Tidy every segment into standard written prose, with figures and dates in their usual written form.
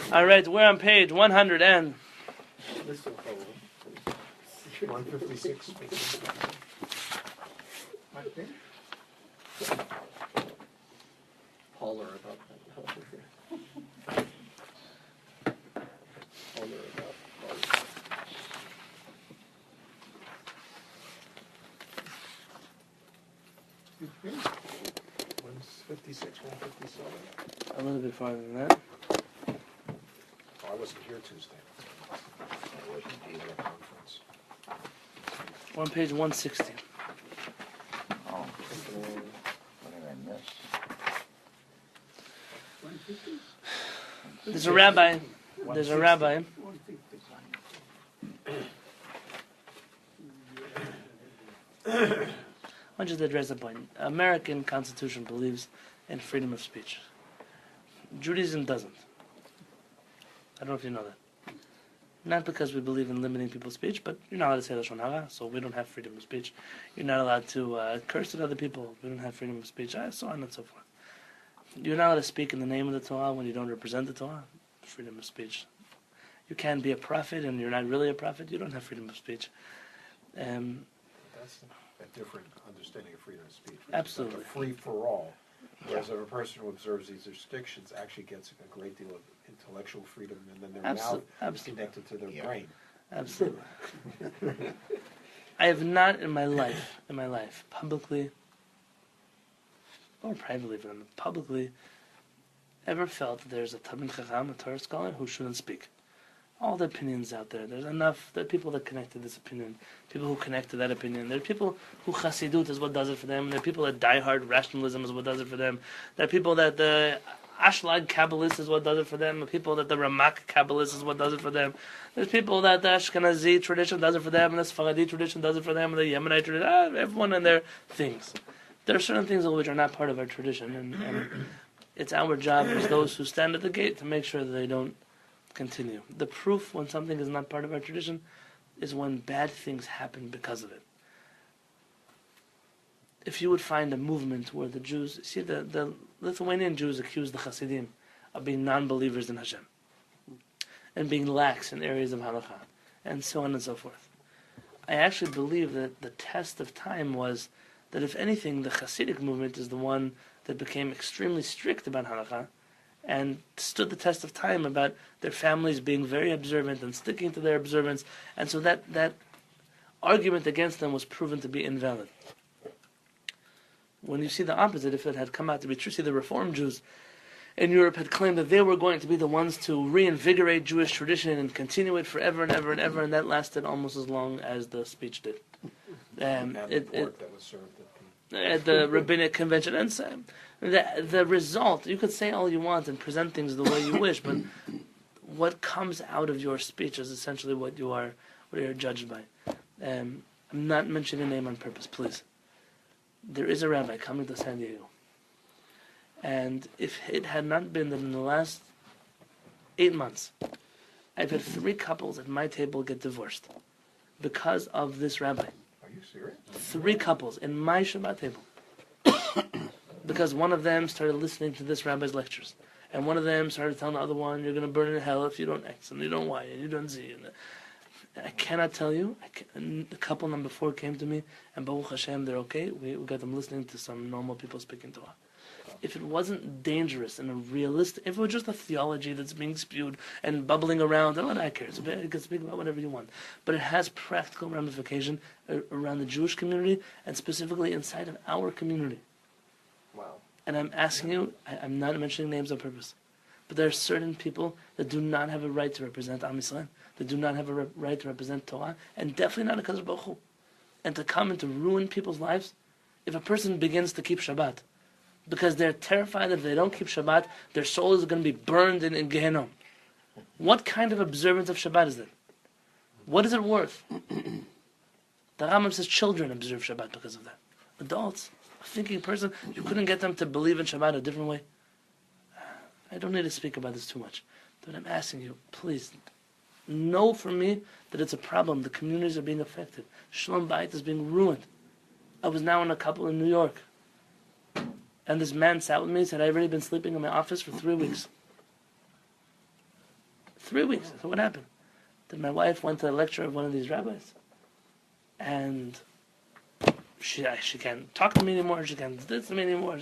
All right, we're on page 100 and 156. Holler about that. Holler about. 156, 157. a little bit farther than that. Oh, I wasn't here Tuesday. I wasn't either at a conference. We're on page 160. Oh, what did I miss? There's a rabbi. There's a rabbi. I want just to address the point. American Constitution believes in freedom of speech. Judaism doesn't. I don't know if you know that. Not because we believe in limiting people's speech, but you're not allowed to say Lashon Hara, so we don't have freedom of speech. You're not allowed to curse at other people. We don't have freedom of speech, so on and so forth. You're not allowed to speak in the name of the Torah when you don't represent the Torah. Freedom of speech. You can be a prophet and you're not really a prophet. You don't have freedom of speech. That's a different understanding of freedom of speech. Absolutely. It's like a free for all. Whereas if a person who observes these restrictions actually gets a great deal of intellectual freedom, and then their mouth is connected to their brain. Absolutely. I have not in my life, publicly or privately, but publicly, ever felt that there's a Talmid Chacham, a Torah scholar, who shouldn't speak. All the opinions out there. There's enough. There are people that connect to this opinion. People who connect to that opinion. There are people who Chassidut is what does it for them. There are people that diehard rationalism is what does it for them. There are people that the Ashlag Kabbalist is what does it for them. There are people that the Ramak Kabbalist is what does it for them. There's people that the Ashkenazi tradition does it for them, and the Sfaradi tradition does it for them, and the Yemenite tradition. Everyone and their things. There are certain things which are not part of our tradition, and it's our job as those who stand at the gate to make sure that they don't continue. The proof when something is not part of our tradition is when bad things happen because of it. If you would find a movement where the Jews, see the Lithuanian Jews accuse the Hasidim of being non-believers in Hashem and being lax in areas of halakha and so on and so forth. I actually believe that the test of time was that if anything, the Hasidic movement is the one that became extremely strict about halakha and stood the test of time about their families being very observant and sticking to their observance, and so that argument against them was proven to be invalid. When you see the opposite, if it had come out to be true, see the Reform Jews in Europe had claimed that they were going to be the ones to reinvigorate Jewish tradition and continue it forever and ever and ever, and that lasted almost as long as the speech did. That was served at the rabbinic convention, and the result, you could say all you want and present things the way you wish, but what comes out of your speech is essentially what you're judged by. I'm not mentioning a name on purpose, please. There is a rabbi coming to San Diego, and if it had not been that in the last 8 months I've had 3 couples at my table get divorced because of this rabbi. Are you serious? 3 couples in my Shabbat table. Because one of them started listening to this rabbi's lectures. And one of them started telling the other one, you're going to burn in hell if you don't X, and you don't Y, and you don't Z. And I cannot tell you. The couple number 4 came to me, and Baruch Hashem, they're okay. We got them listening to some normal people speaking Torah. If it wasn't dangerous and a realistic, if it was just a theology that's being spewed and bubbling around, and what I care, you can speak about whatever you want. But it has practical ramification around the Jewish community and specifically inside of our community. Wow. And I'm asking you, I'm not mentioning names on purpose, but there are certain people that do not have a right to represent Am Yisrael, that do not have a right to represent Torah, and definitely not a Kadosh Baruch Hu. And to come and to ruin people's lives, if a person begins to keep Shabbat, because they're terrified that if they don't keep Shabbat, their soul is going to be burned in Gehenna. What kind of observance of Shabbat is that? What is it worth? The Rambam says children observe Shabbat because of that. Adults, a thinking person, you couldn't get them to believe in Shabbat a different way. I don't need to speak about this too much. But I'm asking you, please, know for me that it's a problem. The communities are being affected. Shalom Bayit is being ruined. I was now in a couple in New York. And this man sat with me and said, I've already been sleeping in my office for 3 weeks. 3 weeks. So what happened? Then my wife went to a lecture of one of these rabbis, and she can't talk to me anymore. She can't do this to me anymore.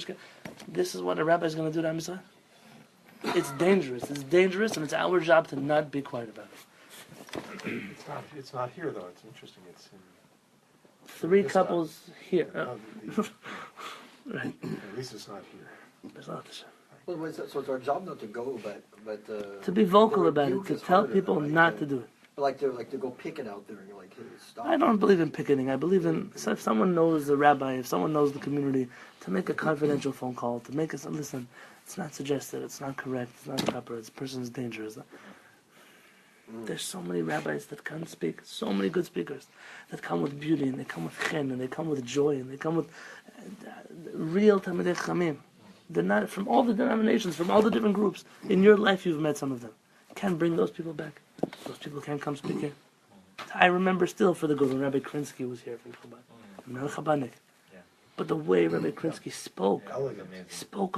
This is what a rabbi is going to do to Am Yisrael. It's dangerous. It's dangerous, and it's our job to not be quiet about it. It's not here though. It's interesting. It's in 3 couples here. Right. At least it's not here. It's not the same. Well, so it's our job not to go, but To be vocal about it, rebuke to is tell harder, people though, not to do it. like to go picking out there and you're like, hey, stop. I don't believe in picketing. I believe in, so if someone knows the rabbi, if someone knows the community, to make a confidential phone call, to make us listen. It's not suggested. It's not correct. It's not proper. This person's dangerous. There's so many rabbis that can speak. So many good speakers that come with beauty, and they come with chen, and they come with joy, and they come with real Talmidei Chachamim. They're not from all the denominations, from all the different groups. In your life, you've met some of them. You can't bring those people back. Those people can't come speak here. I remember still for the good when Rabbi Krinsky was here from Chabad. I'm not a Chabadnik. But the way Rabbi Krinsky spoke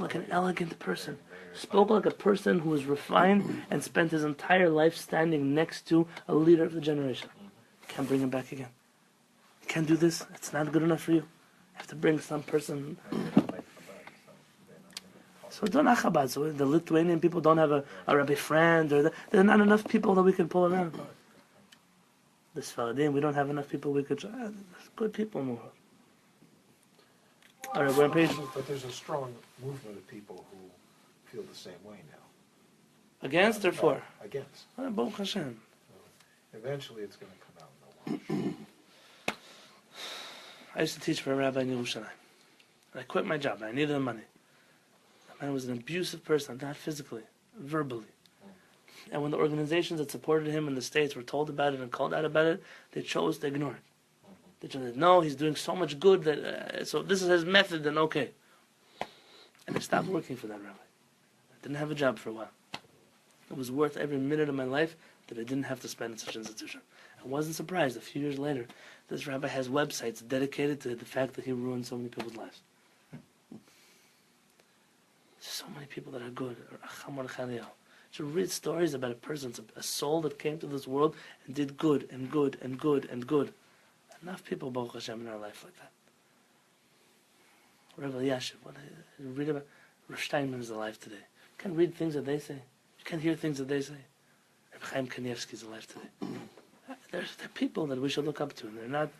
like an elegant person. Spoke like a person who was refined and spent his entire life standing next to a leader of the generation. Can't bring him back again. You can't do this. It's not good enough for you. You have to bring some person. So don't Chabad. So the Lithuanian people don't have a Rabbi friend, or there are not enough people that we can pull around. The Sfaradim, we don't have enough people we could. There's good people in the world. All right, we're on page. But there's a strong movement of people who feel the same way now. Against or for? Against. Baruch Hashem. So eventually it's going to come out in the wash. I used to teach for a rabbi in Yerushalayim. I quit my job. I needed the money. The man was an abusive person, not physically, verbally. And when the organizations that supported him in the States were told about it and called out about it, they chose to ignore it. They just said, no, he's doing so much good that so if this is his method, then okay. And I stopped working for that rabbi. I didn't have a job for a while. It was worth every minute of my life that I didn't have to spend in such an institution. I wasn't surprised. A few years later, this rabbi has websites dedicated to the fact that he ruined so many people's lives. So many people that are good. To read stories about a person, a soul that came to this world and did good and good and good and good. Enough people, Baruch Hashem, in our life like that. Rabbi Yashiv, read about Rav Steinman is alive today. You can read things that they say. You can hear things that they say. Rabbi Chaim Kanievsky is alive today. They're people that we should look up to, and they're not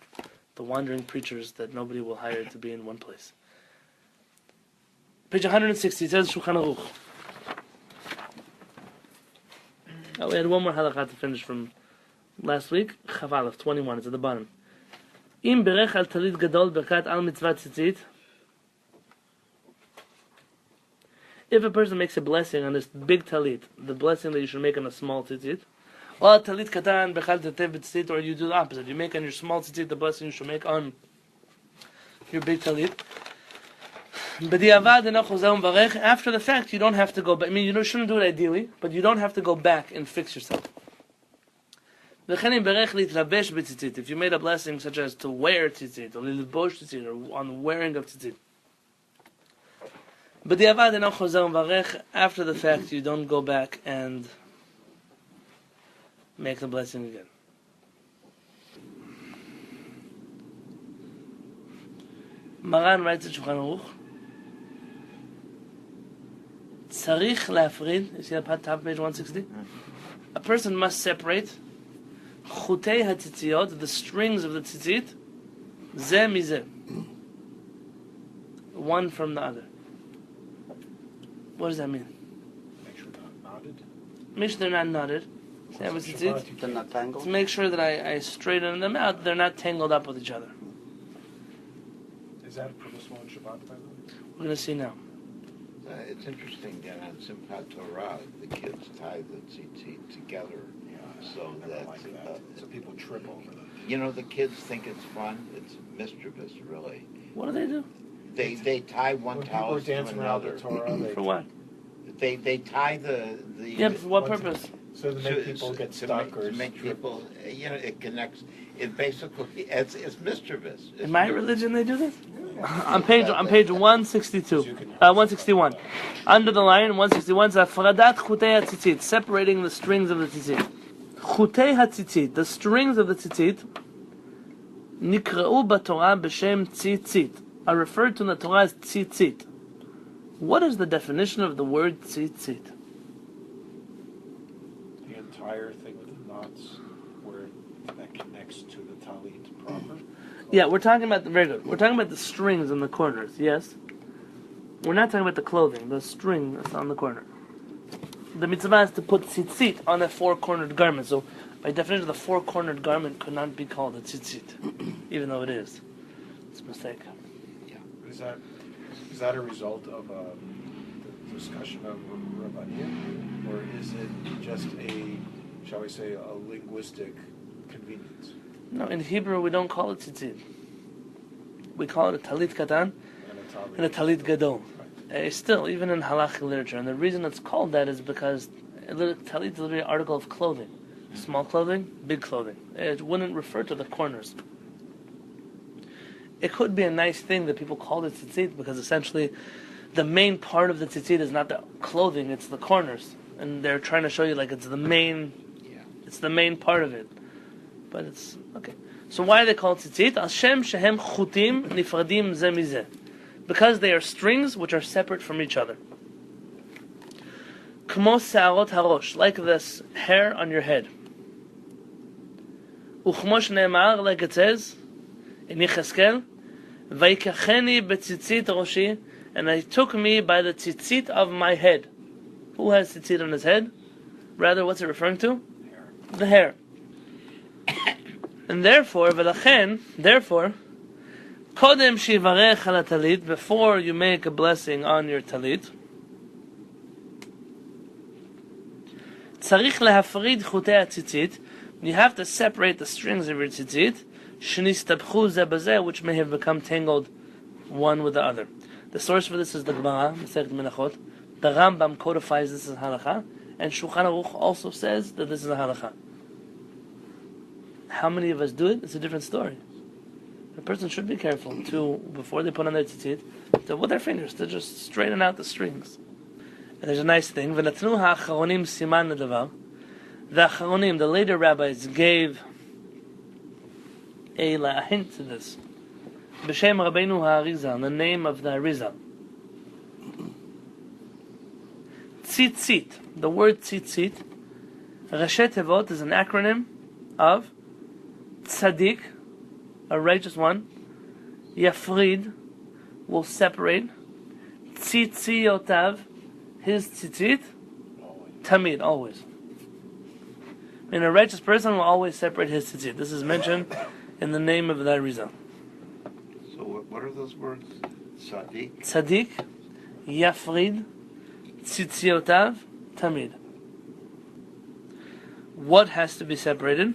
the wandering preachers that nobody will hire to be in one place. Page 160, it says Shulchan Aruch. We had one more halakha to finish from last week. Chav 21, it's at the bottom. Im berech al talit gadol berkat al mitzvah tzitzit. If a person makes a blessing on this big talit, the blessing that you should make on a small tzitzit, or talit katan berkat tetev tzitzit, or you do the opposite. You make on your small tzitzit the blessing you should make on your big talit. After the fact, you don't have to go back. I mean, you shouldn't do it ideally, but you don't have to go back and fix yourself. If you made a blessing such as to wear tzitzit, or lilbosh tzitzit, or on wearing of tzitzit. After the fact, you don't go back and make the blessing again. Maran writes in Shulchan Aruch, Tzarich lafrid, you see that top page 160? A person must separate chutei hatzitziot, the strings of the tzitzit, zeh mizeh, one from the other. What does that mean? Make sure they're not knotted. Make sure they're not knotted. See, I have a tzitzit. They're not tangled? To make sure that I straighten them out, they're not tangled up with each other. Is that permissible in Shabbat, by the way? We're going to see now. It's interesting that on Simchat Torah, the kids tie the tzitzit together so that, so people trip over them. you know, the kids think it's fun. It's mischievous, really. What do they do? They tie one towel to another. The Torah, For what? They tie the Yeah, but for what purpose? So to make people get stuck or to make people, you know, it connects. It basically it's mischievous. In my religion, they do this? on page 162, 161. Under the line, 161 says Afradat chutei hatzitzit, separating the strings of the tzitzit. Chutei hatzitzit, the strings of the tzitzit, nikra'u b'Torah b'shem tzitzit, are referred to in the Torah as tzitzit. What is the definition of the word tzitzit? The entire thing with the knots where that connects to the talit proper. Yeah, we're talking about very good. We're talking about the strings in the corners. Yes, we're not talking about the clothing. The string that's on the corner. The mitzvah is to put tzitzit on a four-cornered garment. So, by definition, the four-cornered garment could not be called a tzitzit, even though it is. It's a mistake. Is that a result of the discussion of Rabbanian, or is it just shall we say, a linguistic convenience? No, in Hebrew we don't call it tzitzit. We call it a talit katan and a talit gadol. Right. Still, even in halachic literature, and the reason it's called that is because talit is literally an article of clothing. Small clothing, big clothing. It wouldn't refer to the corners. It could be a nice thing that people call it tzitzit because essentially the main part of the tzitzit is not the clothing, it's the corners. And they're trying to show you like it's the main part of it. But it's okay. So why are they called tzitzit? Hashem shehem chutim nifradim ze mizeh. Because they are strings which are separate from each other. Kmo se'arot harosh, like this hair on your head. Uchmo shneimar, like it says in Yecheskel, Vaikacheni betzitzit roshi, and I took me by the tzitzit of my head. Who has tzitzit on his head? Rather, what's it referring to? The hair. And therefore, kodem shivarech ala talit, before you make a blessing on your talit, tzarich lehafrid chutei hatzitzit, you have to separate the strings of your tzitzit, which may have become tangled one with the other. The source for this is the Gemara, Masechet Menachot. The Rambam codifies this as halakha, and Shulchan Aruch also says that this is a halakha. How many of us do it? It's a different story. A person should be careful to, before they put on their tzitzit, to with their fingers, to just straighten out the strings. And there's a nice thing. V'natnu ha'acharonim siman ledavar. The acharonim, the later rabbis, gave a hint to this. B'shem Rabbeinu HaArizal, the name of the Arizal. Tzitzit, the word tzitzit, Rashet Tevot is an acronym of Tzaddik, a righteous one, Yafrid, will separate, Tzitziyotav, his tzitzit, Tamid, always. And a righteous person will always separate his tzitzit. This is mentioned in the name of the Arizal. So what are those words? Tzaddik? Tzaddik, Yafrid, Tzitziotav, Tamid. What has to be separated?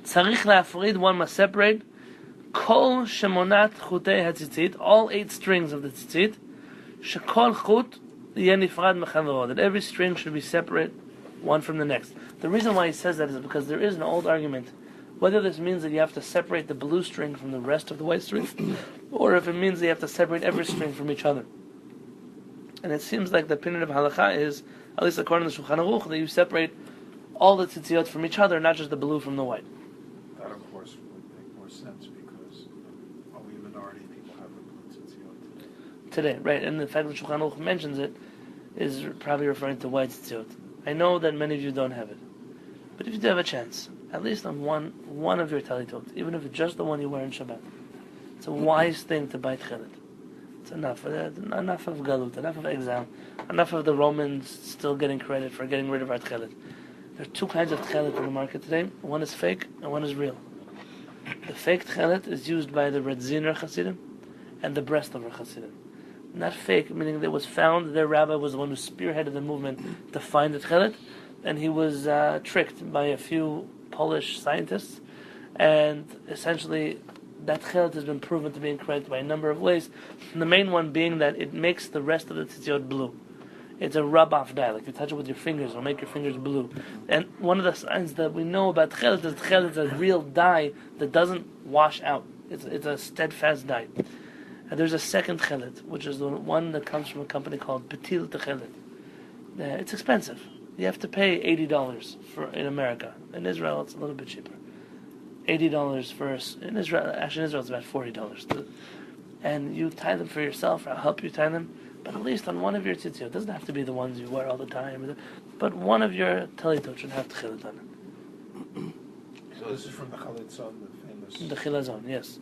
Tzarich la'afrid, one must separate. Kol shemonat chutei hatzitzit, all 8 strings of the tzitzit. Shekol chut yeh nifrad mechavero, that every string should be separate, one from the next. The reason why he says that is because there is an old argument whether this means that you have to separate the blue string from the rest of the white string, or if it means that you have to separate every string from each other. And it seems like the opinion of halakha is, at least according to Shulchan Aruch, that you separate all the tzitziyot from each other, not just the blue from the white. That, of course, would make more sense because only a minority of people have the blue tzitziyot Today, right. And the fact that Shulchan Aruch mentions it is probably referring to white tzitziyot. I know that many of you don't have it. But if you do have a chance, at least on one of your talitot, even if it's just the one you wear in Shabbat, it's a wise thing to buy tchelet. It's enough of galut, enough of exile, enough of the Romans still getting credit for getting rid of our tchelet. There are 2 kinds of tchelet in the market today. One is fake and one is real. The fake tchelet is used by the Radziner Hasidim and the Breslover Hasidim. Not fake, meaning that it was found, their rabbi was the one who spearheaded the movement to find the tchelet, and he was tricked by a few Polish scientists, and essentially that tchelet has been proven to be incorrect by a number of ways, and the main one being that it makes the rest of the tzitzit blue. It's a rub-off dye. Like you touch it with your fingers, it'll make your fingers blue. And one of the signs that we know about Kehillat is Kehillat is a real dye that doesn't wash out. It's a steadfast dye. And there's a second Kehillat, which is the one that comes from a company called Petil Kehillat. It's expensive. You have to pay $80 in America. In Israel, it's a little bit cheaper. $80 in Israel. Actually, in Israel, it's about $40. And you tie them for yourself. I'll help you tie them. But at least on one of your tzitziot, it doesn't have to be the ones you wear all the time. But one of your talitot should have Kehillat on it. So this is from the Chalitzon, the famous. The Chilazon, yes.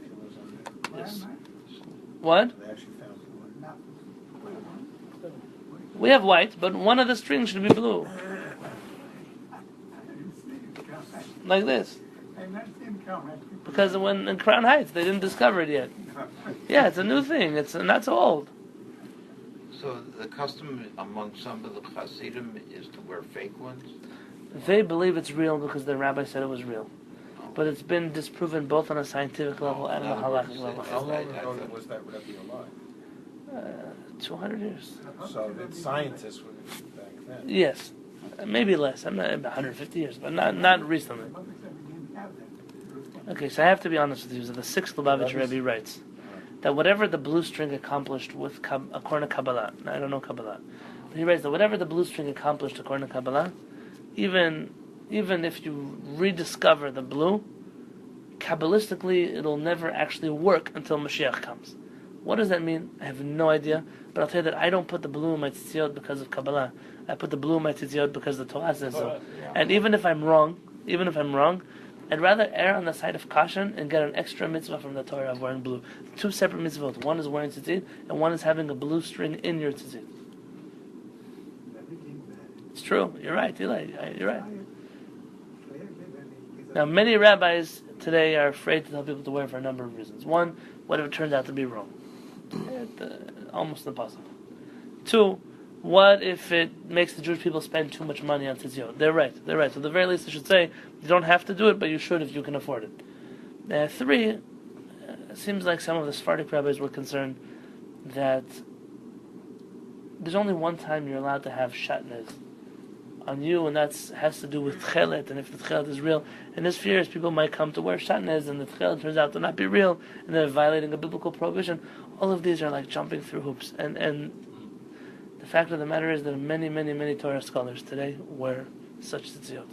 Chilazon. Yes. What? They actually found one. We have white, but one of the strings should be blue. Like this. Because when in Crown Heights, they didn't discover it yet. Yeah, it's a new thing. It's not so old. So the custom among some of the Hasidim is to wear fake ones? They believe it's real because the rabbi said it was real. But it's been disproven both on a scientific level and on a halakhic level. How long ago was that Rebbe alive? 200 years. So the scientists were back then. Yes. Maybe less. I'm not 150 years, but not recently. Okay, so I have to be honest with you. So the sixth Lubavitch Rebbe writes that whatever the blue string accomplished according to Kabbalah, I don't know Kabbalah, but he writes that whatever the blue string accomplished according to Kabbalah, even if you rediscover the blue, Kabbalistically it'll never actually work until Mashiach comes. What does that mean? I have no idea, but I'll tell you that I don't put the blue in my tzitziot because of Kabbalah. I put the blue in my tzitziot because the Torah says so. And even if I'm wrong, I'd rather err on the side of caution and get an extra mitzvah from the Torah of wearing blue. Two separate mitzvot. One is wearing tzitzit, and one is having a blue string in your tzitzit. It's true. You're right, Eli. You're right. Now, many rabbis today are afraid to tell people to wear for a number of reasons. One, what if it turns out to be wrong? Almost impossible. Two, what if it makes the Jewish people spend too much money on tzitzit? They're right. So at the very least, I should say, you don't have to do it, but you should if you can afford it. Three, it seems like some of the Sephardic rabbis were concerned that there's only one time you're allowed to have shatnez on you, and that has to do with tchelet, and if the tchelet is real. And his fear is people might come to wear shatnez, and the tchelet turns out to not be real, and they're violating a biblical prohibition. All of these are like jumping through hoops. And the fact of the matter is that many, many, many Torah scholars today wear such tzitziot.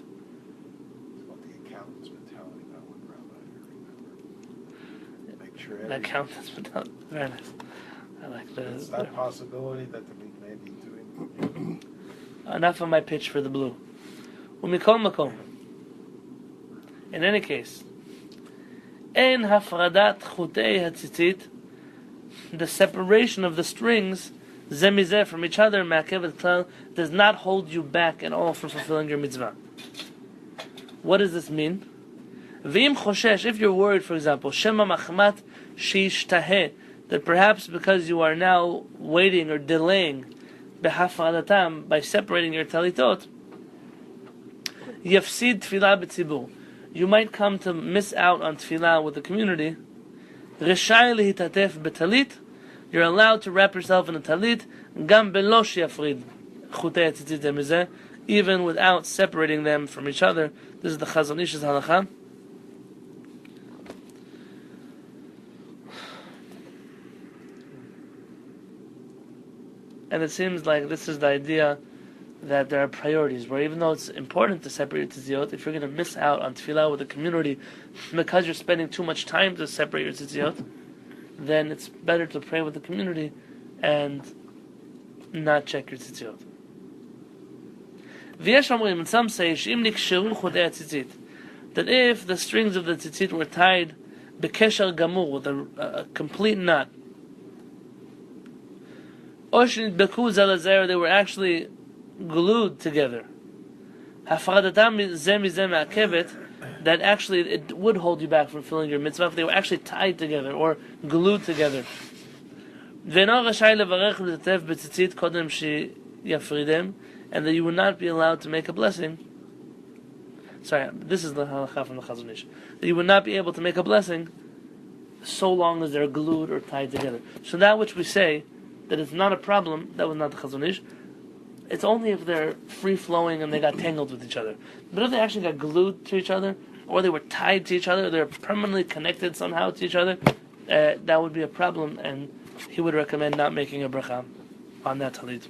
What the accountant's mentality about one rabbi, I remember. Make sure The accountant's mentality. Very nice. I like the... It's that possibility that the week may be doing... Enough of my pitch for the blue. Umikol makom. In any case, en hafradat chutei hatzitzit, the separation of the strings zemizeh from each other, ma'akevet klal, does not hold you back at all from fulfilling your mitzvah. What does this mean? V'im choshesh, if you're worried, for example, shema machmat sheishtaheh, that perhaps because you are now waiting or delaying behafradatam, by separating your talitot, yafsid tefillah b'tzibur, you might come to miss out on tefillah with the community. Reshai lehitatef betalit, you're allowed to wrap yourself in a talit, gam belo sheyafrid chutei tzitzit zemizeh, even without separating them from each other. This is the Chazon Ish's halacha. And it seems like this is the idea that there are priorities, where even though it's important to separate your tzitziot, if you're going to miss out on tefillah with the community because you're spending too much time to separate your tzitziot, then it's better to pray with the community and not check your tzitziot. And some say that if the strings of the tzitzit were tied bekesher gamur, with a complete knot, they were actually glued together, that actually it would hold you back from fulfilling your mitzvah if they were actually tied together or glued together. And that you would not be allowed to make a blessing. Sorry, this is the halacha from the Chazon Ish. That you would not be able to make a blessing so long as they're glued or tied together. So that which we say that it's not a problem, that was not the Chazon Ish. It's only if they're free-flowing and they got tangled with each other. But if they actually got glued to each other, or they were tied to each other, they're permanently connected somehow to each other, that would be a problem, and he would recommend not making a bracha on that talit. So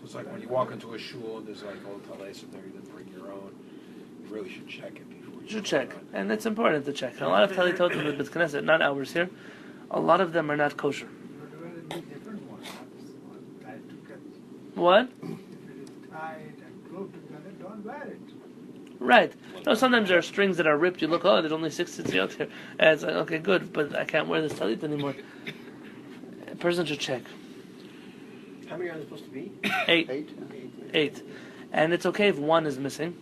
it's like when you walk into a shul and there's like old talais in there, you didn't bring your own. You really should check it before you You should go check, on. and it's important to check. A lot of talitot in the Beit Knesset, not ours here, a lot of them are not kosher. What? If it is tied and glued together, don't wear it. Right. No, sometimes there are strings that are ripped. You look, oh, there's only 6 tzitzit here. And it's like, okay, good, but I can't wear this talit anymore. A person should check. How many are there supposed to be? 8. 8? 8. And it's okay if 1 is missing.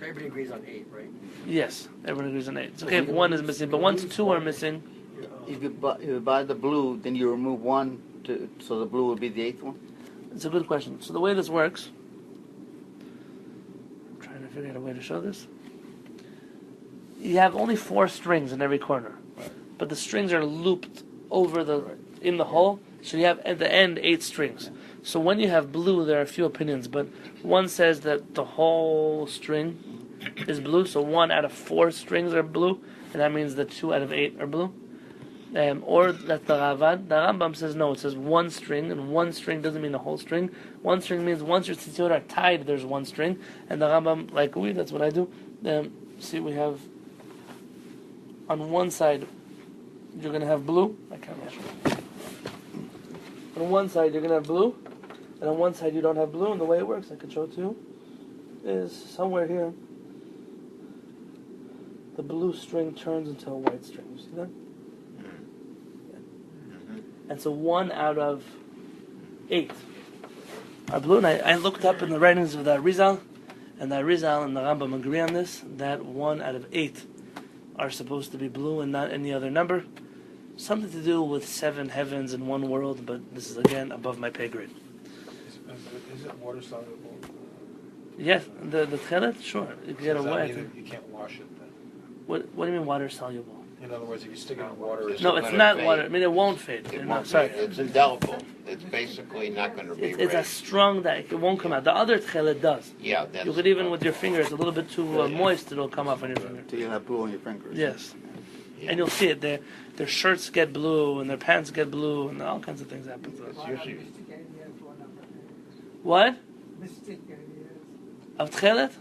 Everybody agrees on 8, right? Yes, everyone agrees on 8. It's okay if 1 is missing, but once 2 are missing, If you buy the blue, then you remove one, so the blue will be the 8th one? it's a good question. So the way this works, I'm trying to figure out a way to show this. You have only 4 strings in every corner, but the strings are looped over in the hole, so you have at the end 8 strings. So when you have blue, there are a few opinions, but one says that the whole string is blue, so 1 out of 4 strings are blue, and that means that 2 out of 8 are blue. Or that's the Ravad. The Rambam says no, it says 1 string, and 1 string doesn't mean the whole string. 1 string means once your tzitzit are tied, there's 1 string, and the Rambam, like that's what I do. See, we have on one side, you're going to have blue. I can't show. On one side, you're going to have blue, and on one side, you don't have blue. And the way it works, I can show it to you, is somewhere here, the blue string turns into a white string. You see that? And so 1 out of 8 are blue. And I looked up in the writings of the Arizal, and the Arizal and the Rambam agree on this, that 1 out of 8 are supposed to be blue and not any other number. Something to do with 7 heavens and 1 world, but this is again above my pay grade. Is it water soluble? Yes, the Kehillat, sure. You can get Does that away. mean that you can't wash it then? What do you mean water soluble? In other words, if you stick it in water, it's No, not it's gonna not fade. water. I mean, it won't fade. It No, won't sorry. be- It's indelible. It's basically not going to be It's a red. strong that it won't come out. The other Kehillat does. Yeah, that's... You could even with your fingers, a little bit too moist, it'll come off on your finger. So you'll have blue on your fingers. Yes. Yeah. And you'll see it. Their shirts get blue, and their pants get blue, and all kinds of things happen to us. It's usually... Mystic area is one of the What? mystic areas. Of Kehillat?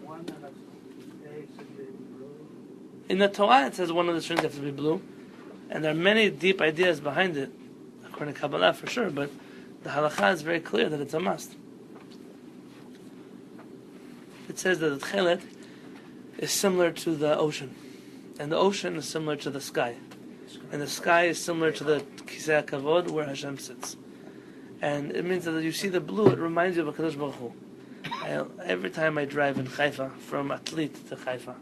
One of the days should be blue. In the Torah, it says one of the strings have to be blue. And there are many deep ideas behind it, according to Kabbalah for sure, but the halakha is very clear that it's a must. It says that the Kehillat is similar to the ocean. And the ocean is similar to the sky. And the sky is similar to the Kisei HaKavod, where Hashem sits. And it means that you see the blue, it reminds you of HaKadosh Baruch Hu. Every time I drive in Haifa, from Atlit to Haifa,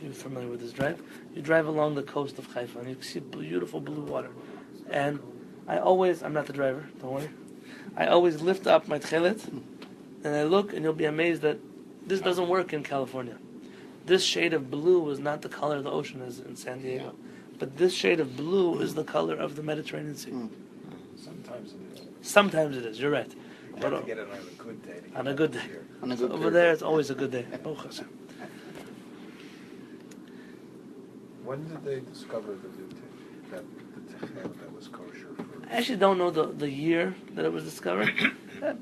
you're familiar with this drive, you drive along the coast of Haifa, and you see beautiful blue water. And I'm not the driver, don't worry, I always lift up my Kehillat, and I look, and you'll be amazed that this doesn't work in California. This shade of blue is not the color the ocean is in San Diego. But this shade of blue is the color of the Mediterranean Sea. sometimes it is. Sometimes it is, you're right. You But have to get it on a good day. to get on a it good day. here. On a good over period. there, it's always a good day. Baruch Hashem. When did they discover the new that the techel that was kosher for? I actually don't know the year that it was discovered,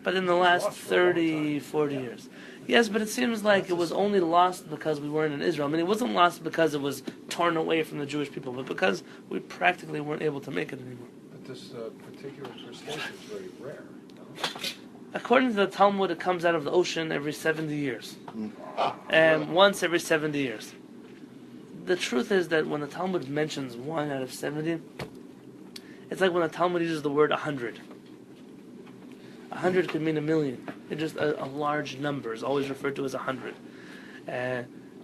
but in the last lost for a long 30, 40 years. Yes, but it seems like it was only lost because we weren't in Israel. I mean, it wasn't lost because it was torn away from the Jewish people, but because we practically weren't able to make it anymore. But this particular crustacean is very rare. No? According to the Talmud, it comes out of the ocean every 70 years. Ah, really? Once every 70 years. The truth is that when the Talmud mentions 1 out of 70, it's like when the Talmud uses the word 100. 100 could mean 1,000,000. It's just a large number is always referred to as 100.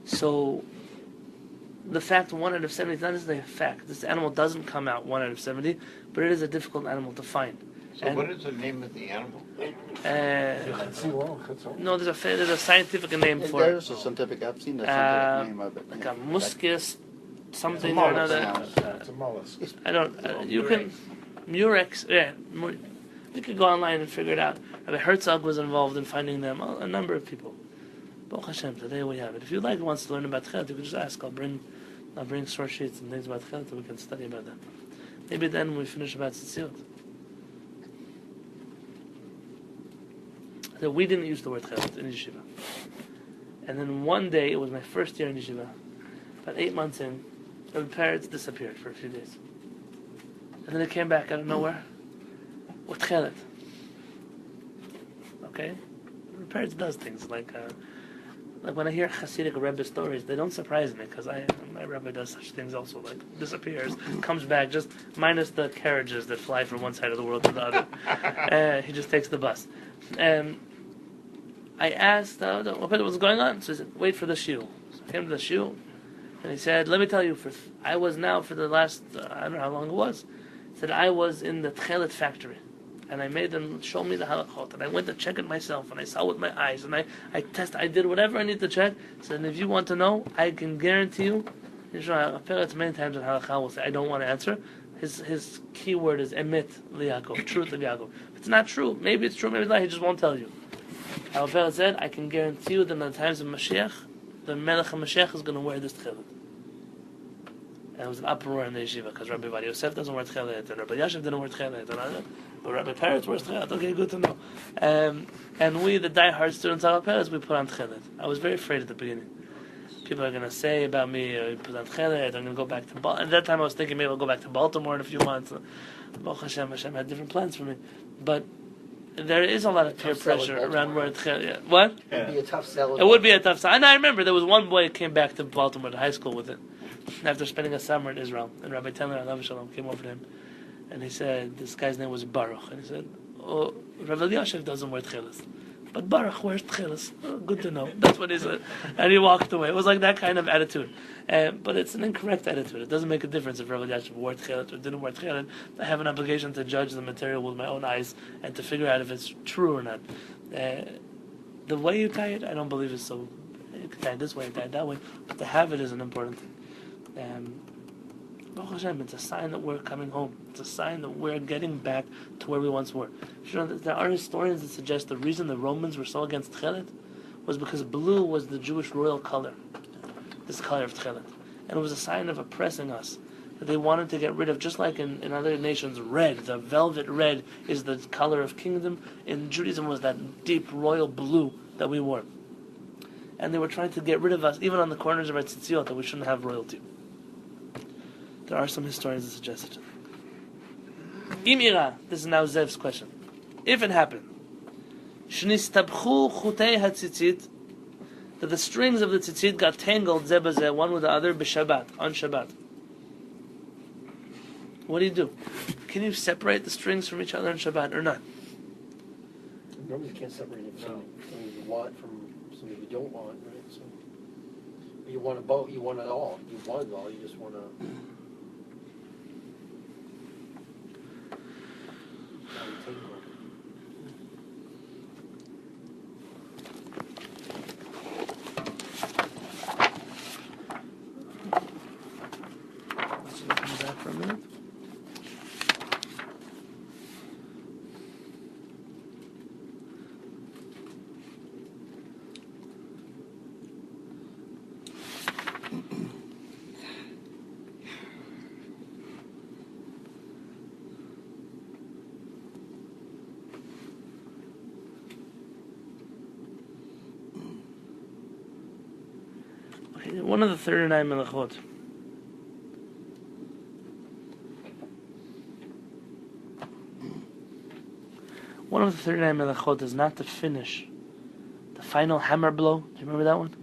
So the fact 1 out of 70 is not necessarily a fact. This animal doesn't come out 1 out of 70, but it is a difficult animal to find. So what is the name of the animal? No, there's a scientific name for it. There's a scientific, I've seen the scientific name of it. Like a muscus, something It's a or mollusk. another. It's a mollusk. I don't. You can Murex. Yeah, You could go online and figure it out. Rabbi Herzog was involved in finding them, a number of people. Baruch Hashem, today we have it. If you'd like wants to learn about Kehillat, you can just ask. I'll bring source sheets and things about Kehillat, and we can study about them. Maybe then when we finish about Tzitziot. So we didn't use the word Kehillat in yeshiva. And then one day, it was my first year in yeshiva, about 8 months in, the parrots disappeared for a few days. And then it came back out of nowhere with Kehillat. Okay? The parrots does things like when I hear Hasidic Rebbe stories, they don't surprise me because my Rebbe does such things also, like disappears, comes back, just minus the carriages that fly from one side of the world to the other. He just takes the bus. I asked what was going on. So he said, wait for the shiur. So I came to the shiur, and he said, let me tell you, I was now for the last, I don't know how long it was, he said, I was in the Kehillat factory. And I made them show me the halachot, and I went to check it myself, and I saw with my eyes, and I did whatever I need to check. So, and if you want to know, I can guarantee you. It's many times in halakha will say, I don't want to answer. His key word is emet liYaakov, truth of Yaakov. If it's not true, maybe it's true, maybe it's not. He just won't tell you. Al said, I can guarantee you that in the times of Mashiach, the Melech HaMashiach is going to wear this tefillin. And it was an uproar in the yeshiva because Rabbi Yosef doesn't wear tefillin, and Rabbi Yashiv didn't wear tefillin, but Rabbi Peretz wears tefillin. Okay, good to know. And we, the die-hard students of Peretz, we put on tefillin. I was very afraid at the beginning. People are going to say about me, put on tefillin, I'm going to go back to Baltimore. At that time I was thinking maybe I'll go back to Baltimore in a few months. Baruch Hashem, Hashem had different plans for me. But there is a lot of peer pressure around where tefillin. What? It would be a tough sell. It would be a tough sell. And I remember there was one boy who came back to Baltimore to high school with it after spending a summer in Israel. And Rabbi Tamer Alav Shalom came over to him. And he said, this guy's name was Baruch. And he said, oh, Rabbi Yashiv doesn't wear tchilas. But Baruch wears tchilas. Oh, good to know. That's what he said. And he walked away. It was like that kind of attitude. But it's an incorrect attitude. It doesn't make a difference if Rabbi Yashiv wore tchilas or didn't wear tchilas. I have an obligation to judge the material with my own eyes and to figure out if it's true or not. The way you tie it, I don't believe is so. You can tie it this way, tie it that way. But to have it is an important thing. Baruch Hashem, it's a sign that we're coming home. It's a sign that we're getting back to where we once were. You know, there are historians that suggest the reason the Romans were so against Kehillat was because blue was the Jewish royal color, this color of Kehillat. And it was a sign of oppressing us, that they wanted to get rid of, just like in other nations, red, the velvet red is the color of kingdom. In Judaism was that deep royal blue that we wore. And they were trying to get rid of us, even on the corners of our tzitziot, that we shouldn't have royalty. There are some historians that suggest it. Imira, this is now Zev's question. If it happened, shnistabchu chutei hatzitzit, that the strings of the tzitzit got tangled zeh bazeh, one with the other, b'Shabbat, on Shabbat. What do? Can you separate the strings from each other on Shabbat or not? Normally you can't separate it from something you want from something you don't want, right? So you want it both. You want it all. You want it all. You just want to. For a minute. Okay, one of the 39 melachot. One of the 39 melachot is not to finish the final hammer blow. Do you remember that one?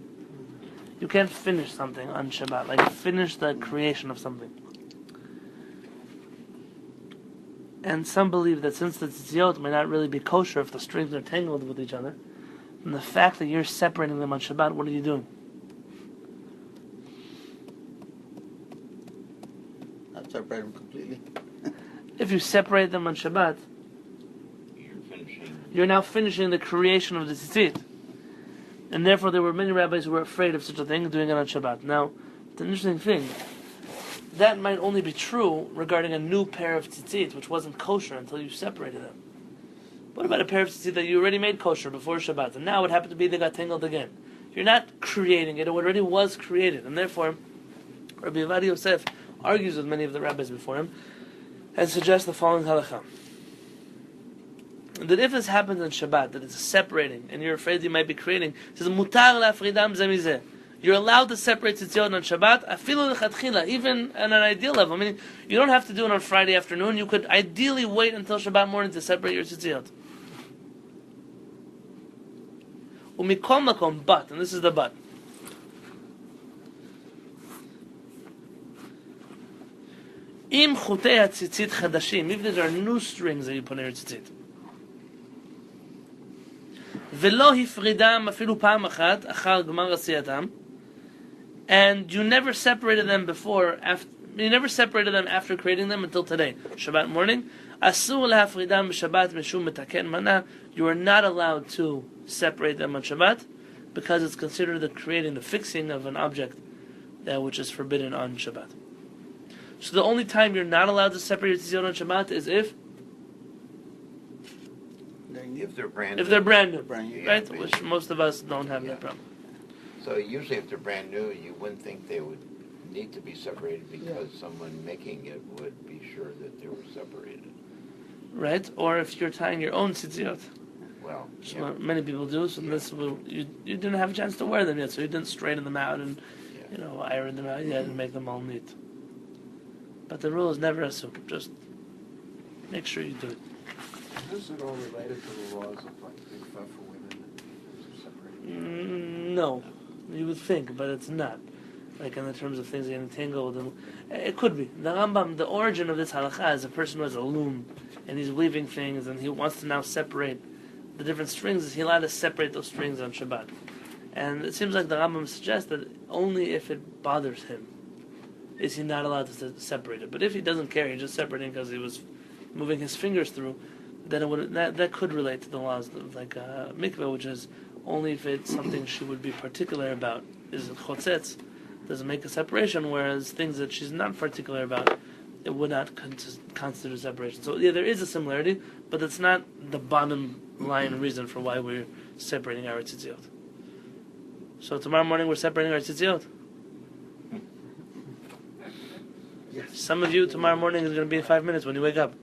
You can't finish something on Shabbat, like finish the creation of something. And some believe that since the tzitziot may not really be kosher if the strings are tangled with each other, and the fact that you're separating them on Shabbat, what are you doing? Not separate them completely. If you separate them on Shabbat, you're now finishing the creation of the tzitzit. And therefore there were many rabbis who were afraid of such a thing, doing it on Shabbat. Now, it's an interesting thing. That might only be true regarding a new pair of tzitzit, which wasn't kosher until you separated them. What about a pair of tzitzit that you already made kosher before Shabbat, and now it happened to be they got tangled again? You're not creating it; it already was created, and therefore, Rabbi Yavad Yosef argues with many of the rabbis before him, and suggests the following halakha: that if this happens on Shabbat, that it's separating, and you're afraid you might be creating, it says mutar la'afridam ze mizeh. You're allowed to separate tzitziot on Shabbat, afilu lechatchila, even on an ideal level. I mean, you don't have to do it on Friday afternoon. You could ideally wait until Shabbat morning to separate your tzitziot. Umikol makom, but, and this is the but. Im chutei hatzitzit chadashim, if there are new strings that you put in your tzitzit. Velo hifridam afilu pa'am achat, achar gmar asiyatam, and you never separated them after creating them until today, Shabbat morning. Asur lahafridam b'Shabbat mishum metaken mana. You are not allowed to separate them on Shabbat because it's considered the creating, the fixing of an object, which is forbidden on Shabbat. So the only time you're not allowed to separate your tzitzit on Shabbat is if they're brand new. Right? Yeah, which most of us don't have that problem. So usually if they're brand new, you wouldn't think they would need to be separated because someone making it would be sure that they were separated. Right? Or if you're tying your own tzitzit. Well, So many people do, so you didn't have a chance to wear them yet, so you didn't straighten them out and iron them out yet and make them all neat. But the rule is never assume. Just make sure you do it. Is it all related to the laws of like big for women separating? No, you would think, but it's not. Like in the terms of things getting tangled, and it could be. The Rambam, the origin of this halakha is a person who has a loom and he's weaving things and he wants to now separate the different strings. Is he allowed to separate those strings on Shabbat? And it seems like the Rambam suggests that only if it bothers him is he not allowed to separate it. But if he doesn't care, he's just separating because he was moving his fingers through, then that could relate to the laws of like mikveh, which is only if it's something she would be particular about. Is it chotzetz? Doesn't make a separation, whereas things that she's not particular about, it would not constitute a separation. So yeah, there is a similarity, but it's not the bottom line reason for why we're separating our tzitziot. So tomorrow morning we're separating our tzitziot. Yes. Some of you tomorrow morning is going to be in 5 minutes when you wake up.